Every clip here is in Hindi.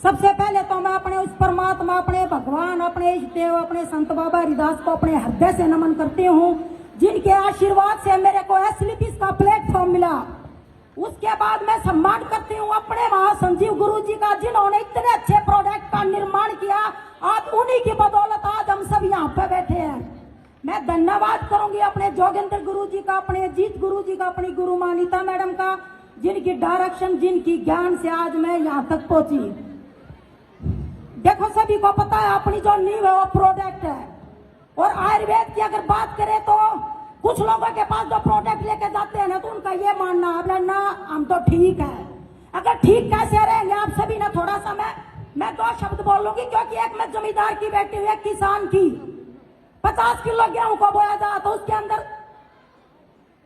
सबसे पहले तो मैं अपने उस परमात्मा, अपने भगवान, अपने इष्ट देव, अपने संत बाबा हरिदास को अपने हृदय से नमन करती हूँ, जिनके आशीर्वाद से मेरे को एसलीपीस का प्लेटफॉर्म मिला। उसके बाद मैं सम्मान करती हूँ अपने महासंजीव गुरु जी का, जिन्होंने इतने अच्छे प्रोडक्ट का निर्माण किया। आज उन्हीं की बदौलत आज हम सब यहाँ पे बैठे हैं। मैं धन्यवाद करूंगी अपने जोगेंद्र गुरु जी का, अपने अजीत गुरु जी का, अपनी गुरु मानिता मैडम का, जिनकी डायरेक्शन, जिनकी ज्ञान से आज मैं यहाँ तक पहुंची। देखो सभी को पता है अपनी जो नींव है वो प्रोडक्ट है। और आयुर्वेद की अगर बात करें तो कुछ लोगों के पास जो प्रोडक्ट लेके जाते हैं ना, तो उनका ये मानना है ना हम तो ठीक है। अगर ठीक कैसे रहेंगे आप सभी ने, थोड़ा सा मैं 2 शब्द बोलूंगी, क्योंकि एक मैं जमींदार की बेटी हूँ, एक किसान की। 50 किलो गेहूं को बोया जाए तो उसके अंदर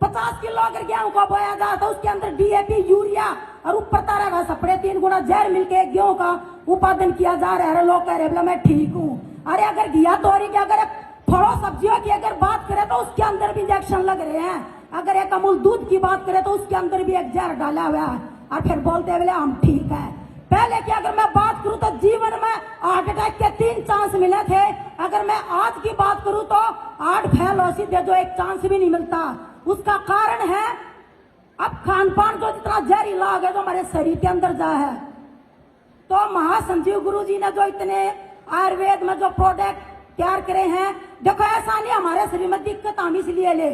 50 किलो अगर गेहूं को बोया जाए तो उसके अंदर डीएपी, यूरिया और ऊपर तरह का सपड़े 3 गुना जहर मिलके गेहूं का उत्पादन किया जा रहा है। लोग कह रहे बोला मैं ठीक हूँ। अरे अगर घिया तोरी की, अगर फलों सब्जियों की अगर बात करें तो उसके अंदर भी इंजेक्शन लग रहे हैं। अगर एक अमूल दूध की बात करें तो उसके अंदर भी एक जहर डाला हुआ है, और फिर बोलते बोले हम ठीक है। पहले की अगर मैं बात करूं तो जीवन में हार्ट अटैक के 3 चांस मिले थे। अगर मैं आज की बात करूं तो 8 फेल हो सीधे, जो 1 चांस भी नहीं मिलता। उसका कारण है अब खान पान जो जितना जहरीला है जो हमारे शरीर के अंदर जा है। तो महासंजीव गुरु जी ने जो इतने आयुर्वेद में जो प्रोडक्ट तैयार करे हैं, देखो ऐसा नहीं हमारे शरीर में दिक्कत हम इसलिए ले,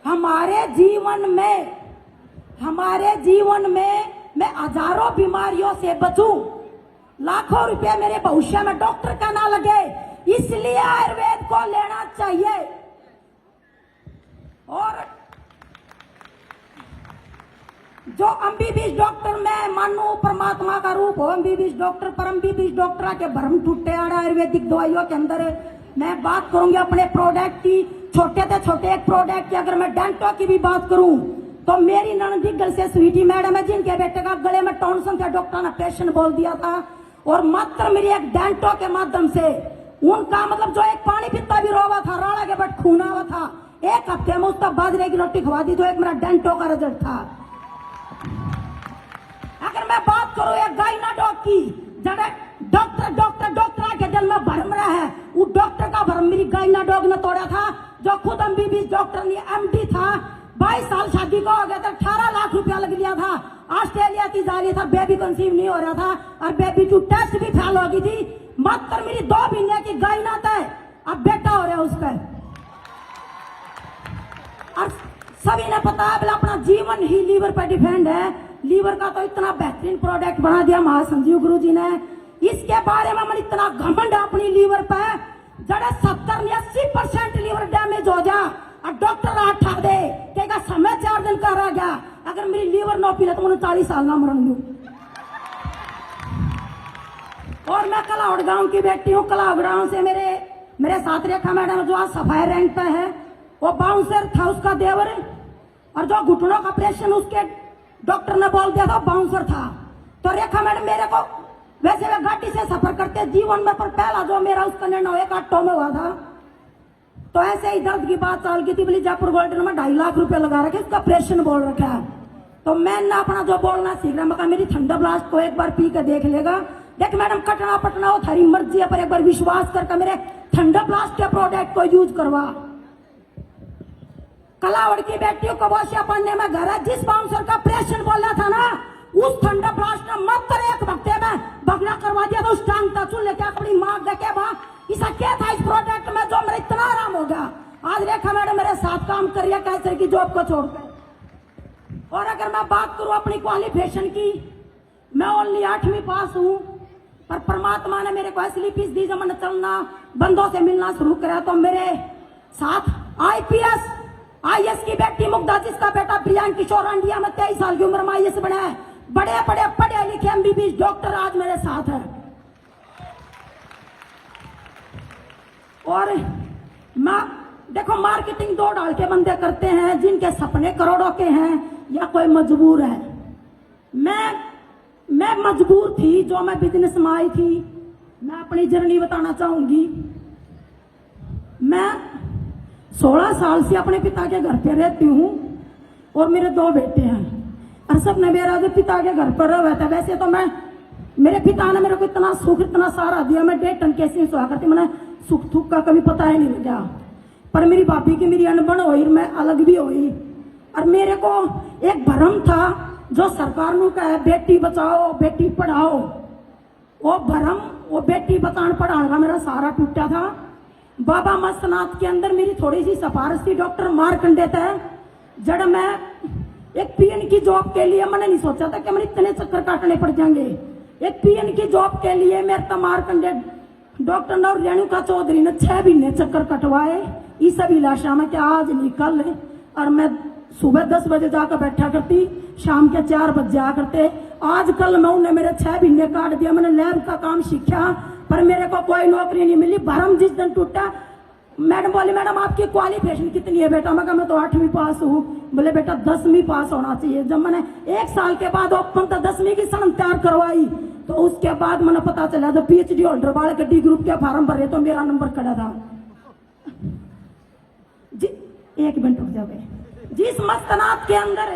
हमारे जीवन में मैं हजारों बीमारियों से बचूं, लाखों रुपए मेरे भविष्य में डॉक्टर का ना लगे, इसलिए आयुर्वेद को लेना चाहिए। और जो एमबीबीएस डॉक्टर मैं मानू परमात्मा का रूप हो, एमबीबीएस डॉक्टर पर एमबीबीएस डॉक्टर के भ्रम टूटे आयुर्वेदिक दवाइयों के अंदर। मैं बात करूंगी अपने प्रोडक्ट की, छोटे से छोटे एक प्रोडक्ट की। अगर मैं डेंटो की भी बात करूं तो मेरी ननदिगल से स्वीटी मैडम है, जिनके बेटे का गले में टॉन्सन था, डॉक्टर ने पेशेंट बोल दिया था। और मात्र मेरी एक डेंटो के माध्यम से उनका मतलब जो एक पानी पीता भी रोवा था, राड़ा के बट खूना हुआ था, 1 हफ्ते में उसका बाजरे की रोटी खवा दी, तो एक मेरा डेंटो का रिजल्ट था। अगर मैं बात करूं एक गायनाडॉग की, जड़े डॉक्टर के दिल में भरम रहा है, वो डॉक्टर का भरम मेरी गायनाडॉग ने तोड़ा था, जो खुद एमबीबीएस डॉक्टर ने एमडी था। 22 साल शादी को हो गया था, 18 लाख रुपया लग लिया था। ऑस्ट्रेलिया की जा रही था, बेबी कंसीव नहीं हो रहा था, और बेबी की टेस्ट भी फेल हो गई थी। मात्र मेरी 2 महीने की गायनात है, अब बेटा हो रहा है उस पर। और सभी ने पता है अपना जीवन ही लीवर पर डिपेंड है। लीवर का तो इतना बेहतरीन प्रोडक्ट बना दिया महासंजीव गुरु जी ने। इसके बारे में मन इतना घमंड अपनी लीवर पे, जड़े 70-80% लीवर डैमेज हो जा और डॉक्टर हाथ ठा दे कहेगा समय 4 दिन का रह गया। अगर मेरी लीवर न पी ले तो मुझे 40 साल ना मरण दू। और मैं कलाउड़ गांव की बेटी हूँ। कलाउड़ गांव से मेरे साथ रेखा मैडम जो आज सफाई रैंक पे है, वो बाउंसर था उसका देवर, और जो घुटनों का ऑपरेशन उसके डॉक्टर ने बोल दिया था बाउंसर था। तो रेखा मैडम मेरे को, वैसे मैं गाड़ी से सफर करते जीवन में, पर पहला जो मेरा उसका निर्णय 1 ऑटो में हुआ था। तो ऐसे ही दर्द की बात चल गई थी, बोली जयपुर गोल्डन में 2.5 लाख रुपए लगा रखे, उसका ऑपरेशन बोल रखा है। तो मैंने अपना जो बोलना सीख रहा, मैं मेरी ठंडा ब्लास्ट को एक बार पी के देख लेगा। देख मैडम कटना पटना हो थारी मर्जी है, पर एक बार विश्वास करके मेरे ठंडा ब्लास्ट के प्रोडक्ट को यूज करवा। कलावड़ की बेटियों को वोशिया पढ़ने में घर है, जिस बाउंसर का ऑपरेशन बोला था ना, उस ठंडा ब्लास्ट ने मात्र 1 हफ्ते में भगना करवा दिया। तो उस टांग का चुन लेके अपनी माँ देखे वहां ऐसा क्या था इस प्रोडक्ट में जो मेरा इतना आराम हो गया। आज रेखा मैडम मेरे साथ काम कर रही है कैंसर की जॉब को छोड़कर। और अगर मैं बात करूं अपनी क्वालिफिकेशन की, मैं ओनली 8वीं पास हूं, पर परमात्मा ने मेरे को एसलीपीस दी। जब मैंने चलना बंदों से मिलना शुरू करा तो मेरे साथ आईएएस की बेटी मुग्धा, जिसका बेटा प्रियांक किशोर इंडिया में 23 साल की उम्र में आईएएस बना है, बड़े बड़े पढ़े लिखे एमबीबीएस डॉक्टर आज मेरे साथ है। और देखो मार्केटिंग 2 ढाल के बंदे करते हैं, जिनके सपने करोड़ों के हैं या कोई मजबूर है। मैं मजबूर थी, जो मैं बिजनेस में आई थी। मैं अपनी जर्नी बताना चाहूंगी। मैं 16 साल से अपने पिता के घर पे रहती हूँ, और मेरे 2 बेटे हैं। और सब ने मेरा जो पिता के घर पर रहा था। वैसे तो मैं मेरे पिता ने मेरे को इतना सुख इतना सारा दिया, मैं 1.5 टन कैसे सोया करती, मैंने सुख दुख का कभी पता ही नहीं लगा। पर मेरी भाभी की मेरी अनबन हुई, मैं अलग भी हुई। और मेरे को एक भ्रम था जो सरकार ने कहा बेटी बचाओ बेटी पढ़ाओ, वो भ्रम, वो बेटी बचाने पढ़ाने का मेरा सारा टूटा था। बाबा मस्तनाथ के अंदर मेरी थोड़ी सी सिफारिश थी डॉक्टर मारकंडे थे। जब मैं एक पीएन की जॉब के लिए, मैंने नहीं सोचा था कि मैंने इतने चक्कर काटने पड़ जाएंगे। एक पीएन की जॉब के लिए मेरे तो मारकंडे डॉक्टर ने और रेणुका चौधरी ने 6 महीने चक्कर कटवाए इस अभिलाषा में कि आज निकल। और मैं सुबह 10 बजे जाकर बैठा करती, शाम के 4 बजे जा करते। आजकल मैं उन्हें मेरे 6 महीने काट दिया। मैंने लैब का काम सीखा पर मेरे को कोई नौकरी नहीं मिली। भरम जिस दिन टूटा, मैडम बोली मैडम आपकी क्वालिफिकेशन कितनी है बेटा? मैं कहा मैं तो 8वीं पास हूँ। बोले बेटा 10वीं पास होना चाहिए। जब मैंने 1 साल के बाद ओपन तो 10वीं की सनद तैयार करवाई तो उसके बाद मैंने पता चला जब PhD होल्डर वाले के डी ग्रुप के फार्म भरे तो मेरा नंबर खड़ा था। जी 1 मिनट रुक जाओ। जिस मस्तनाथ के अंदर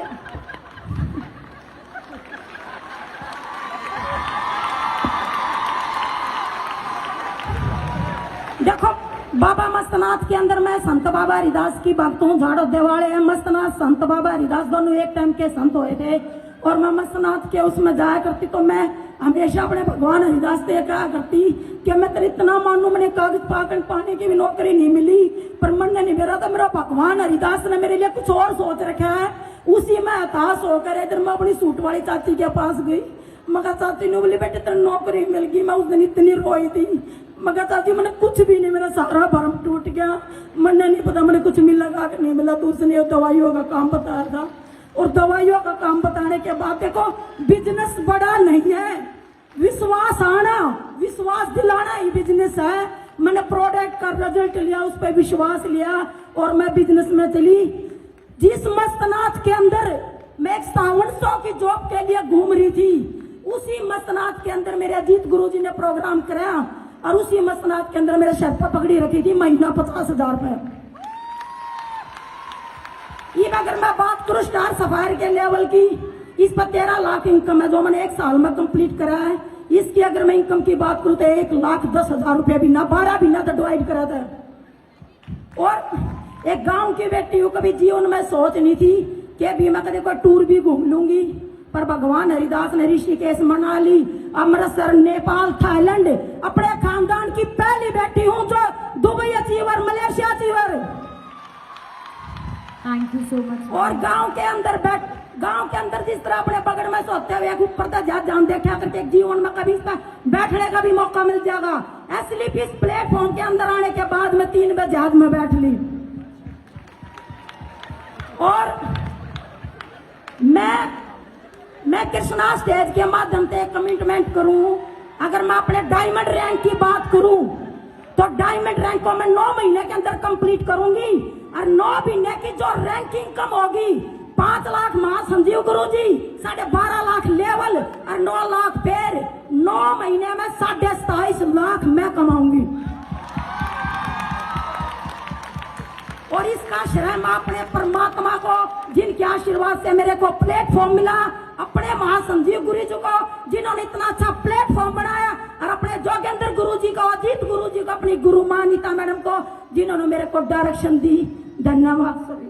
देखो बाबा मस्तनाथ के अंदर मैं संत बाबा हरिदास की भक्त हूँ। झाड़ो देवाड़े है मस्तनाथ, संत बाबा हरिदास दोनों एक टाइम के संत हुए थे। और मैं मस्तनाथ के उसमें जाया करती तो मैं हमेशा अपने भगवान हरिदास से कहा करती कि मैं तेरे इतना मानू, मैंने कागज पाकर पाने की भी नौकरी नहीं मिली पर मन नहीं मेरा था, मेरा भगवान हरिदास ने मेरे लिए कुछ और सोच रखा है। उसी में हताश होकर इधर मैं अपनी सूट वाली चाची के पास गई। मगर चाची ने बोली बेटे तेरी नौकरी मिल गई। मैं उस दिन इतनी रोई थी। मगर चाची मैंने कुछ भी नहीं, मेरा सारा भरम टूट गया। मैंने नहीं पता मैंने कुछ मिला कि नहीं मिला। तो उसने दवाइयों का काम बताया था और दवाइयों का काम बताने के बाद देखो बिजनेस बड़ा नहीं है, विश्वास आना विश्वास दिलाना ही बिजनेस है। मैंने प्रोडक्ट का रिजल्ट लिया, उस पर विश्वास लिया और मैं बिजनेस में चली। जिस मस्तनाथ के अंदर मैं एक 700 की जॉब के लिए घूम रही थी, उसी मस्तनाथ के अंदर मेरे अजीत गुरुजी ने प्रोग्राम कराया और उसी मस्तनाथ के अंदर मेरे सर पर पगड़ी रखी थी, महीना 50,000 रुपए। ये अगर मैं बात करूं स्टार सफायर के लेवल की, इस पर 13 लाख इनकम है जो मैंने 1 साल में कंप्लीट करा है। इसकी अगर मैं इनकम की बात करूं तो 1,10,000 रुपए भी ना 12 भी ना तो डिवाइड करा था। और एक गांव की बेटी हूं, कभी जीवन में सोच नहीं थी कि अभी मैं कभी कोई टूर भी घूम लूंगी। पर भगवान हरिदास ने ऋषिकेश, मनाली, अमृतसर, नेपाल, थाईलैंड अपने खानदान की पहली बेटी हूं जो Dubai achiever, Malaysia achiever. Thank you so much. और गांव के अंदर जिस तरह अपने बगड़ में सोते हुए ऊपर तक जान देखा करके जीवन में कभी इसका बैठने का भी मौका मिल जाएगा। एसलिप इस प्लेटफॉर्म के अंदर आने के बाद मैं 3 बजे जहाज में बैठ ली। और मैं कृष्णा स्टेज के माध्यम से कमिटमेंट करूं, अगर मैं अपने डायमंड रैंक की बात करूं तो डायमंड रैंक को मैं 9 महीने के अंदर कंप्लीट करूंगी। और 9 महीने की जो रैंकिंग कम होगी, 5 लाख महासंजीव गुरु जी, 12.5 लाख लेवल और 9 लाख पैर, 9 महीने में 27.5 लाख मैं कमाऊंगी। और इसका श्रेय मैं अपने परमात्मा को, जिनके आशीर्वाद से मेरे को प्लेटफॉर्म मिला, अपने महासंजीव गुरु जी को जिन्होंने इतना अच्छा प्लेटफॉर्म बनाया, और अपने जोगेंद्र गुरु जी को, अजीत गुरु जी को, अपनी गुरु माँ नीता मैडम को जिन्होंने मेरे को डायरेक्शन दी। धन्यवाद सर।